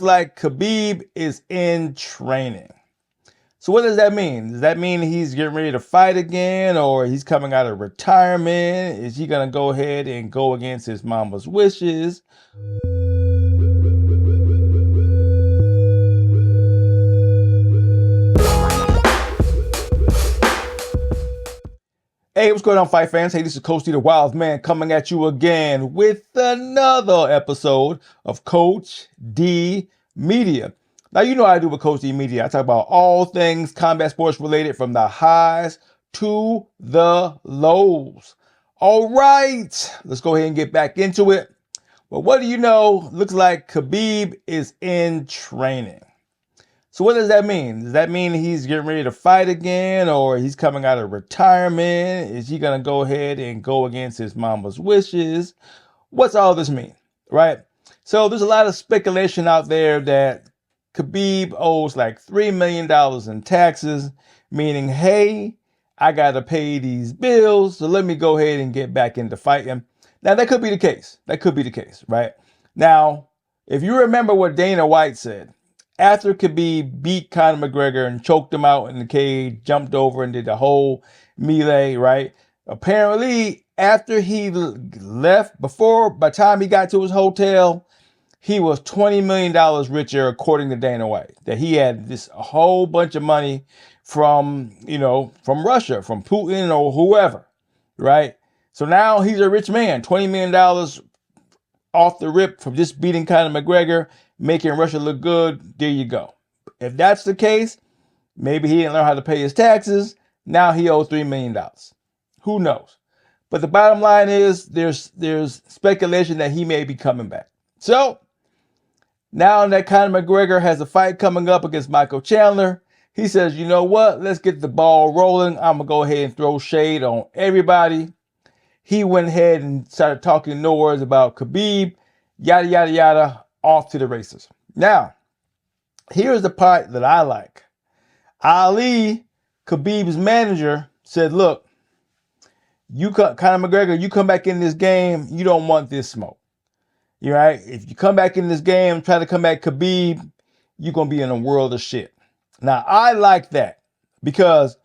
like Khabib is in training. So what does that mean? Does that mean he's getting ready to fight again, or he's coming out of retirement? Is he going to go ahead and go against his mama's wishes? Hey, what's going on, fight fans? Hey, this is Coach D, the Wild Man, coming at you again with another episode of Coach D Media. Now, you know what I do with Coach D Media. I talk about all things combat sports related, from the highs to the lows. All right, let's go ahead and get back into it. Well, what do you know? Looks like Khabib is in training. So what does that mean? Does that mean he's getting ready to fight again, or he's coming out of retirement? Is he going to go ahead and go against his mama's wishes? What's all this mean, right? So there's a lot of speculation out there that Khabib owes like $3 million in taxes, meaning, hey, I got to pay these bills, so let me go ahead and get back into fighting. Now, that could be the case. That could be the case, right? Now, if you remember what Dana White said, after Khabib beat Conor McGregor and choked him out in the cage, jumped over and did the whole melee, right? Apparently, after he left, by the time he got to his hotel, he was $20 million richer, according to Dana White. That he had a whole bunch of money from Russia, from Putin or whoever, right? So now he's a rich man, $20 million off the rip from just beating Conor McGregor, making Russia look good. There you go. If that's the case, maybe he didn't learn how to pay his taxes. Now he owes $3 million. Who knows? But the bottom line is there's speculation that he may be coming back. So now that Conor McGregor has a fight coming up against Michael Chandler, he says, you know what? Let's get the ball rolling. I'm going to go ahead and throw shade on everybody. He went ahead and started talking no words about Khabib, yada, yada, yada, off to the races. Now, here's the part that I like. Ali, Khabib's manager, said, look, Conor McGregor, you come back in this game, you don't want this smoke. You're right. If you come back in this game, try to come back Khabib, you're going to be in a world of shit. Now, I like that because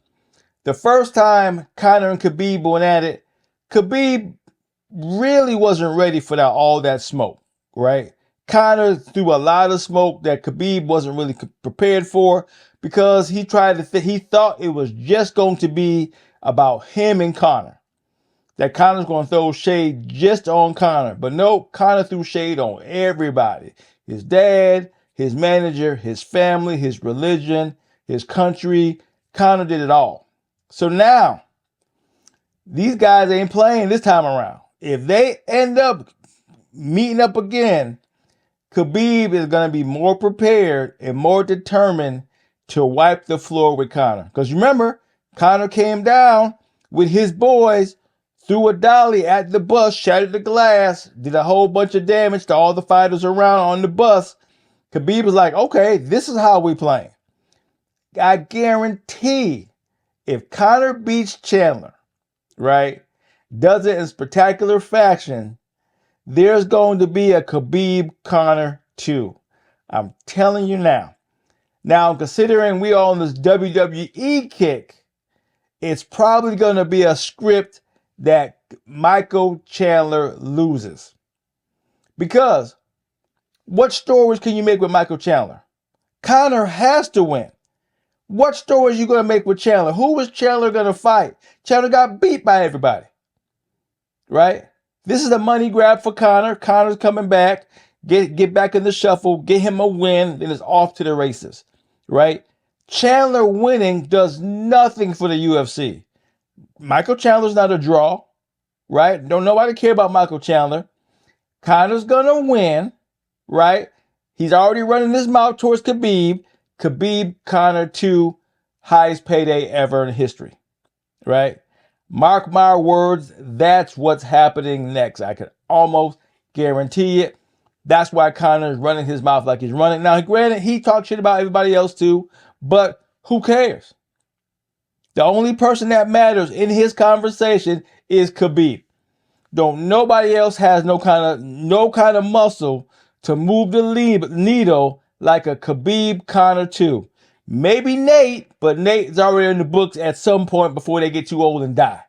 the first time Conor and Khabib went at it, Khabib really wasn't ready for all that smoke, right? Conor threw a lot of smoke that Khabib wasn't really prepared for, because he thought it was just going to be about him and Conor. That Conor's going to throw shade just on Conor. But no, Conor threw shade on everybody. His dad, his manager, his family, his religion, his country. Conor did it all. So now, these guys ain't playing this time around. If they end up meeting up again, Khabib is going to be more prepared and more determined to wipe the floor with Conor. Because remember, Conor came down with his boys, threw a dolly at the bus, shattered the glass, did a whole bunch of damage to all the fighters around on the bus. Khabib was like, okay, this is how we playing. I guarantee if Conor beats Chandler, right, does it in spectacular fashion, there's going to be a Khabib Conor 2. I'm telling you now. Now, considering we are on this WWE kick, it's probably going to be a script that Michael Chandler loses. Because what stories can you make with Michael Chandler? Conor has to win. What stories are you going to make with Chandler? Who was Chandler going to fight? Chandler got beat by everybody. Right? This is a money grab for Conor. Conor's coming back. Get back in the shuffle. Get him a win. Then it's off to the races. Right? Chandler winning does nothing for the UFC. Michael Chandler's not a draw. Right? Don't nobody care about Michael Chandler. Conor's going to win. Right? He's already running his mouth towards Khabib. Khabib Conor 2, highest payday ever in history. Right? Mark my words, that's what's happening next. I can almost guarantee it. That's why Conor is running his mouth like he's running. Now, granted, he talks shit about everybody else too, but who cares? The only person that matters in his conversation is Khabib. Nobody else has no kind of muscle to move the needle like a Khabib Conor 2. Maybe Nate, but Nate's already in the books at some point before they get too old and die,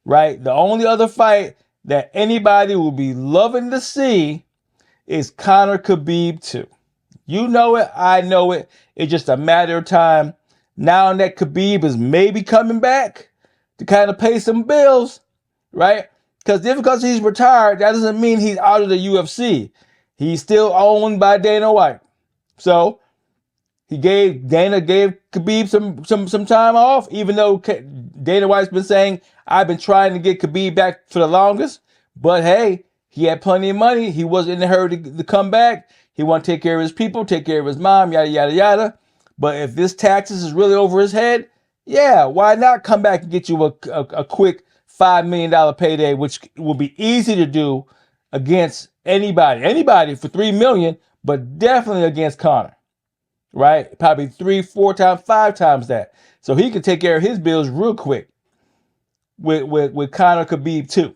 right? The only other fight that anybody will be loving to see is Conor Khabib 2. You know it, I know it. It's just a matter of time. Now that Khabib is maybe coming back to kind of pay some bills, right? Because just because he's retired, that doesn't mean he's out of the UFC. He's still owned by Dana White. So Dana gave Khabib some time off, even though Dana White's been saying, I've been trying to get Khabib back for the longest. But hey, he had plenty of money. He wasn't in a hurry to come back. He wanted to take care of his people, take care of his mom, yada, yada, yada. But if this taxes is really over his head, yeah, why not come back and get you a quick $5 million payday, which will be easy to do against anybody for $3 million, but definitely against Conor, right? Probably 3, 4 times, 5 times that. So he can take care of his bills real quick with Conor Khabib 2.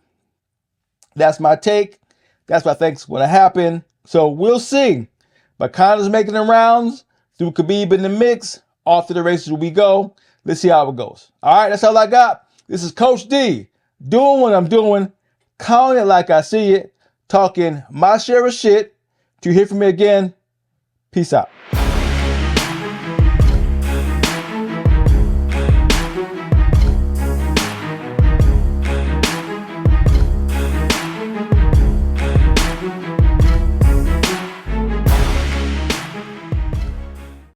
That's my take. That's what I think's going to happen. So we'll see. But Conor's making the rounds, through Khabib in the mix. Off to the races we go. Let's see how it goes. All right, that's all I got. This is Coach D, doing what I'm doing, calling it like I see it, talking my share of shit. Till you hear from me again, peace out.